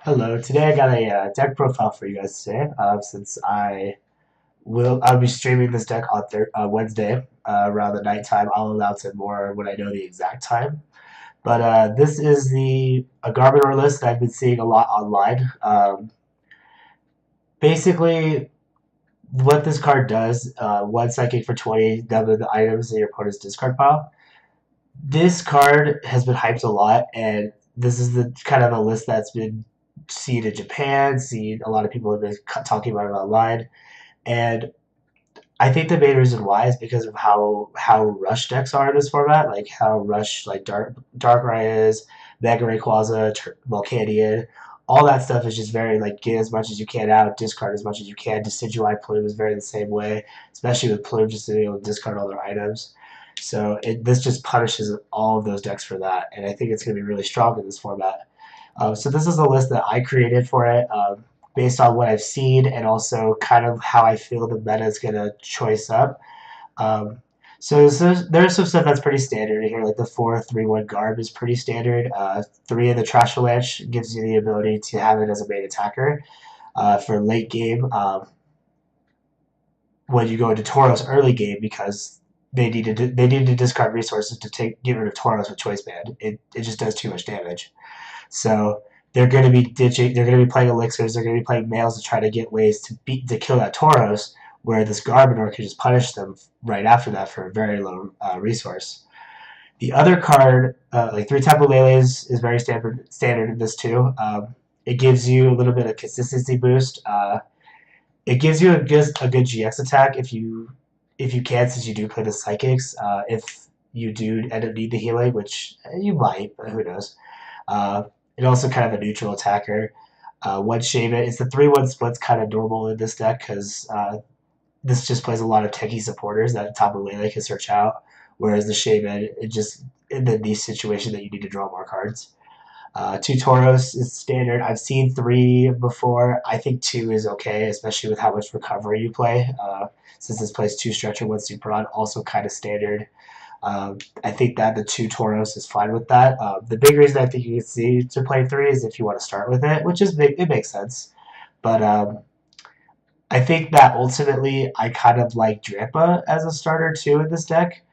Hello. Today I got a deck profile for you guys today. Since I'll be streaming this deck on Wednesday around the nighttime. I'll announce it more when I know the exact time. But this is the a Garbador list that I've been seeing a lot online. Basically, what this card does: one psychic for 20, double the items in your opponent's discard pile. This card has been hyped a lot, and this is the kind of a list that's been seen in Japan. Seen a lot of people have been talking about it online, and I think the main reason why is because of how rush decks are in this format, like how rush like Darkrai is, Mega Rayquaza, Volcanion, all that stuff is just very like get as much as you can out, discard as much as you can. Decidueye Plume is very the same way, especially with Plume just being able to discard all their items. So this just punishes all of those decks for that, and I think it's going to be really strong in this format. So this is a list that I created for it. Based on what I've seen and also kind of how I feel the meta is going to choice up. Um, so there's some stuff that's pretty standard here, like the 4-3-1 Garb is pretty standard. 3 of the Trashalanche gives you the ability to have it as a main attacker. For late game, when you go into Tauros early game, because they needed to discard resources to get rid of Tauros with Choice Band. It just does too much damage. So they're going to be ditching. They're going to be playing elixirs. They're going to be playing males to try to get ways to kill that Tauros, where this Garbador can just punish them right after that for a very low resource. The other card, like 3 Tapu Leles, is very standard in this too. It gives you a little bit of consistency boost. It gives you a good GX attack if you can, since you do play the psychics. If you do end up need the healing, which you might, but who knows. Uh, and also kind of a neutral attacker. One Shaymin, it's the 3-1 split's kind of normal in this deck because this just plays a lot of techie supporters that Tapu Lele can search out, whereas the Shaymin, it just in the niche situation that you need to draw more cards. 2 Tauros is standard. I've seen 3 before. I think 2 is okay, especially with how much recovery you play. Since this plays 2 Stretcher, 1 Super Rod, also kind of standard. I think that the 2 Tauros is fine with that. The big reason I think you can see to play 3 is if you want to start with it, which is big, it makes sense. But I think that ultimately I kind of like Drampa as a starter too in this deck.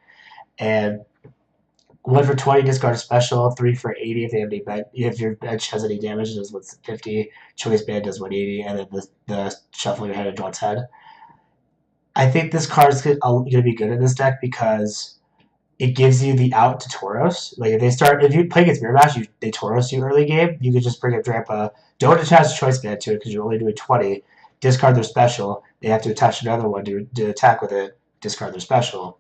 And 1 for 20 discard a special, 3 for 80 if they have if your bench has any damage, it does 150. Choice Band does 180, and then the shuffle your hand and draw 10. I think this card is going to be good in this deck because it gives you the out to Tauros. Like if you play against Mirror Match, they Tauros you early game. You could just bring up Drampa. Don't attach Choice Band to it because you're only doing 20. Discard their special. They have to attach another one to attack with it. Discard their special,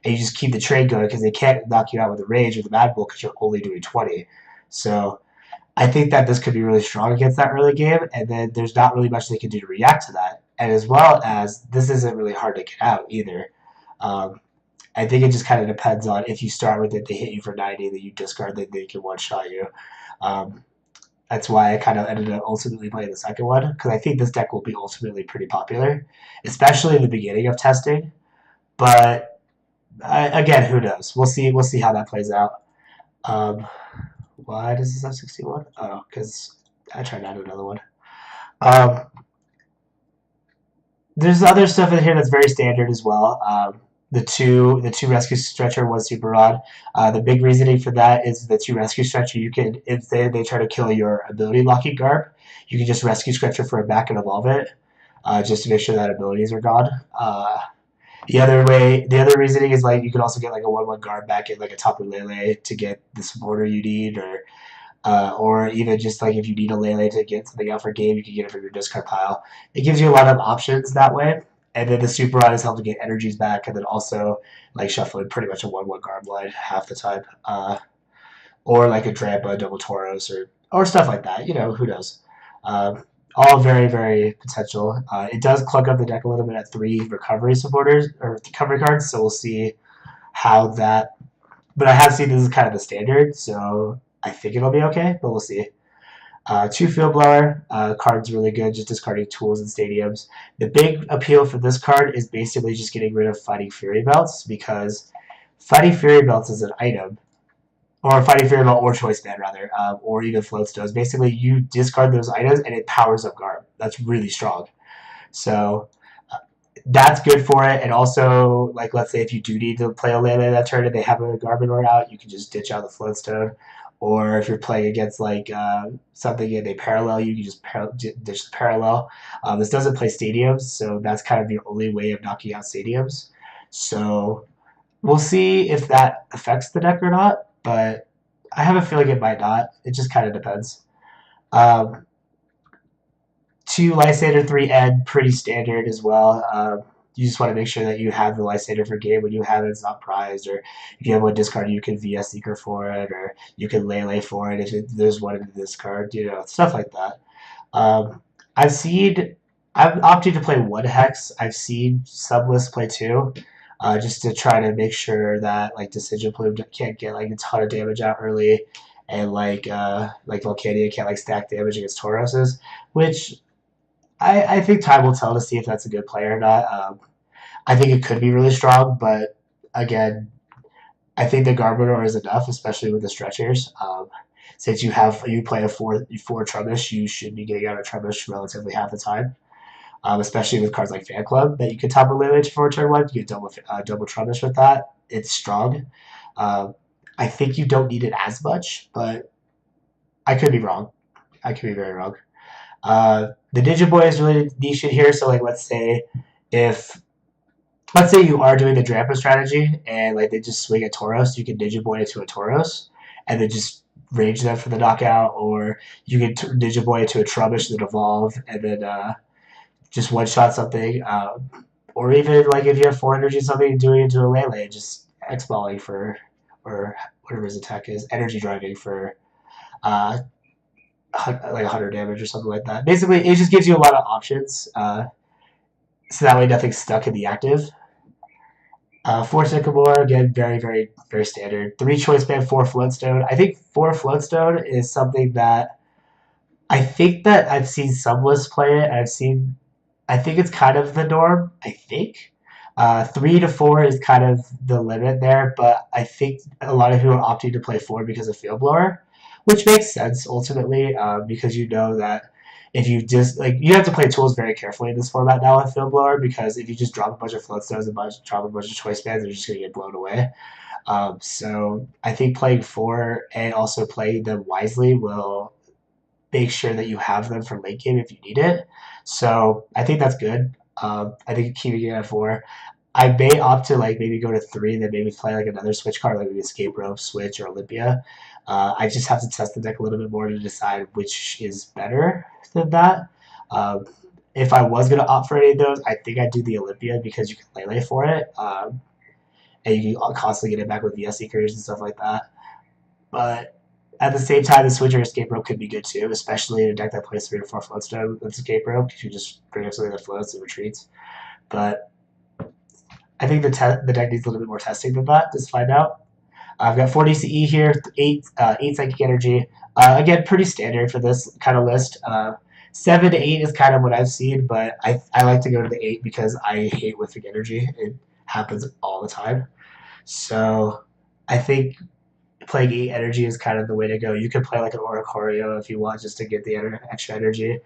and you just keep the trade going because they can't knock you out with the Rage or the Mad Bull because you're only doing 20. So I think that this could be really strong against that early game, and then there's not really much they can do to react to that. And as well as this isn't really hard to get out either. Um, I think it just kind of depends on if you start with it, they hit you for 90, then you discard, then they can one shot you. Um, that's why I kind of ended up ultimately playing the second one because I think this deck will be ultimately pretty popular, especially in the beginning of testing. But again, who knows? We'll see. We'll see how that plays out. Um, why does this have 61? Oh, because I tried to add another one. Um, there's other stuff in here that's very standard as well. The two rescue stretcher, 1 super rod. The big reasoning for that is the 2 rescue stretcher. You can, if they try to kill your ability locking Garb, you can just rescue stretcher for a back and evolve it, just to make sure that abilities are gone. The other reasoning is like you can also get like a 1/1 Garb back in like a Tapu Lele to get the supporter you need, or even just like if you need a Lele to get something out for game, you can get it from your discard pile. It gives you a lot of options that way. And then the super rod is helping get energies back, and then also like shuffling pretty much a 1/1 Garb line half the time, or like a Drampa, double Tauros, or stuff like that. You know, who knows? All very very potential. It does clog up the deck a little bit at 3 recovery supporters or recovery cards, so we'll see how that. But I have seen this is kind of the standard, so I think it'll be okay, but we'll see. 2 Field Blower, card's really good, just discarding tools and stadiums. The big appeal for this card is basically just getting rid of Fighting Fury Belts, because Fighting Fury Belts is an item, or Fighting Fairy Ball or Choice Band rather, or even Floatstones. Basically, you discard those items and it powers up Garb. That's really strong. So that's good for it. And also, like, let's say if you do need to play a Lele that turn and they have a Garbodor out, you can just ditch out the Floatstone. Or if you're playing against like something in a parallel, you can just ditch the parallel. This doesn't play stadiums, so that's kind of the only way of knocking out stadiums. So we'll see if that affects the deck or not, but I have a feeling it might not. It just kind of depends. Um, 2 Lysander 3N, pretty standard as well. You just want to make sure that you have the Lysander for game. When you have it, it's not prized. Or if you have one discard, you can VS Seeker for it, or you can Lele for it if there's one in the discard, stuff like that. Um, I've seen, I've opted to play 1 Hex. I've seen some lists play 2, just to try to make sure that like Decision Plume can't get like a ton of damage out early, and like Volcania can't like stack damage against Tauroses, which I think time will tell to see if that's a good play or not. I think it could be really strong, but again, I think the Garbodor is enough, especially with the stretchers. Since you play a four Trubbish, you should be getting out of Trubbish relatively half the time. Especially with cards like Fan Club that you could Tapu Lele for turn 1. You get double Trubbish with that. It's strong. I think you don't need it as much, but I could be wrong. I could be very wrong. The Digiboy is really niche in here. So like, let's say you are doing the Drampa strategy and like they just swing a Tauros, you can Digiboy it to a Tauros and then just range them for the knockout, or you can Digiboy it to a Trubbish that evolve and then just one shot something, or even like if you have 4 energy something, doing it to a Lele, just X balling for, or whatever his attack is, energy driving for like 100 damage or something like that. Basically, it just gives you a lot of options, so that way nothing's stuck in the active. 4 Sycamore, again, very, very, very standard. 3 Choice Band, 4 Floatstone. I think 4 Floatstone is something that I think that I've seen some lists play it. I think it's kind of the norm, I think. 3 to 4 is kind of the limit there, but I think a lot of people are opting to play 4 because of Field Blower, which makes sense ultimately, because you know that if you just like you have to play tools very carefully in this format now with Field Blower, because if you just drop a bunch of Floatstones and drop a bunch of Choice Bands, they're just going to get blown away. So I think playing 4 and also playing them wisely will make sure that you have them for late game if you need it. So I think that's good. I think keeping it at 4. I may opt to like maybe go to 3 and then maybe play like another switch card, like maybe Escape Rope, Switch, or Olympia. I just have to test the deck a little bit more to decide which is better than that. If I was going to opt for any of those, I think I'd do the Olympia because you can Lele for it. And you can constantly get it back with VS Seekers and stuff like that. But at the same time, the Switch or Escape Rope could be good too, especially in a deck that plays 3 to 4 Floatstone with Escape Rope, because you just bring up something that floats and retreats. But I think the deck needs a little bit more testing than that to find out. I've got 4 DCE here, 8 Psychic Energy. Again, pretty standard for this kind of list. 7 to 8 is kind of what I've seen, but I like to go to the 8 because I hate whiffing energy. It happens all the time. So I think playing 8 energy is kind of the way to go. You could play like an Oricorio if you want, just to get the extra energy.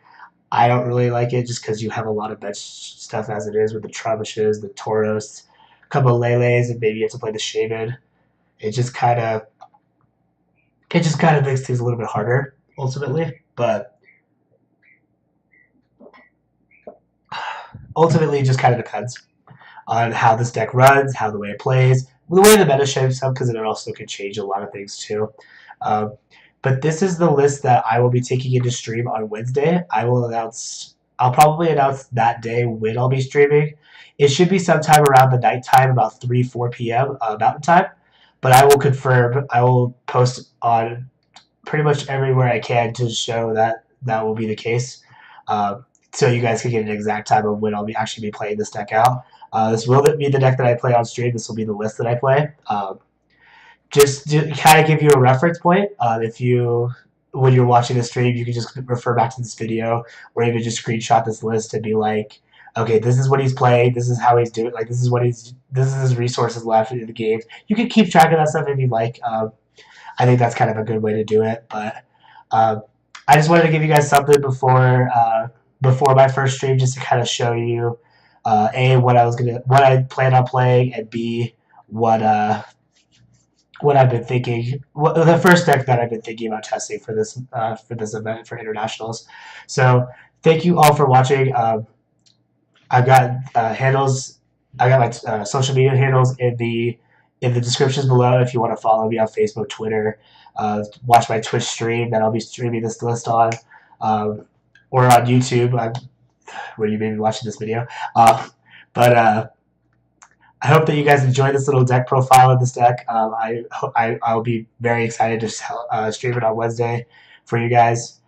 I don't really like it just because you have a lot of bench stuff as it is with the Trubbishes, the Tauros, a couple of Leles, and maybe you have to play the Shaymin. It just kind of makes things a little bit harder ultimately, but ultimately it just kind of depends on how this deck runs, how the way it plays, the way the meta shapes up, because it also can change a lot of things too. But this is the list that I will be taking into stream on Wednesday. I'll probably announce that day when I'll be streaming. It should be sometime around the nighttime, about 3-4 p.m. Mountain time. But I will confirm. I will post on pretty much everywhere I can to show that that will be the case. So you guys can get an exact time of when I'll actually be playing this deck out. This will be the deck that I play on stream. This will be the list that I play. Just to kind of give you a reference point, when you're watching the stream, you can just refer back to this video, or even just screenshot this list to be like, okay, this is what he's playing, this is how he's doing, this is his resources left in the game. You can keep track of that stuff if you like. I think that's kind of a good way to do it. But I just wanted to give you guys something before my first stream, just to kind of show you a what I plan on playing, and b what I've been thinking. The first deck that I've been thinking about testing for this event for internationals. So thank you all for watching. I've got handles. I got my social media handles in the descriptions below if you want to follow me on Facebook, Twitter, watch my Twitch stream that I'll be streaming this list on, or on YouTube when you may be watching this video. But I hope that you guys enjoyed this little deck profile of this deck. I'll be very excited to stream it on Wednesday for you guys.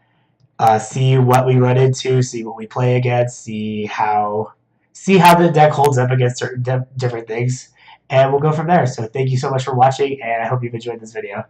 See what we run into, see what we play against, see how the deck holds up against certain different things, and we'll go from there. So thank you so much for watching, and I hope you've enjoyed this video.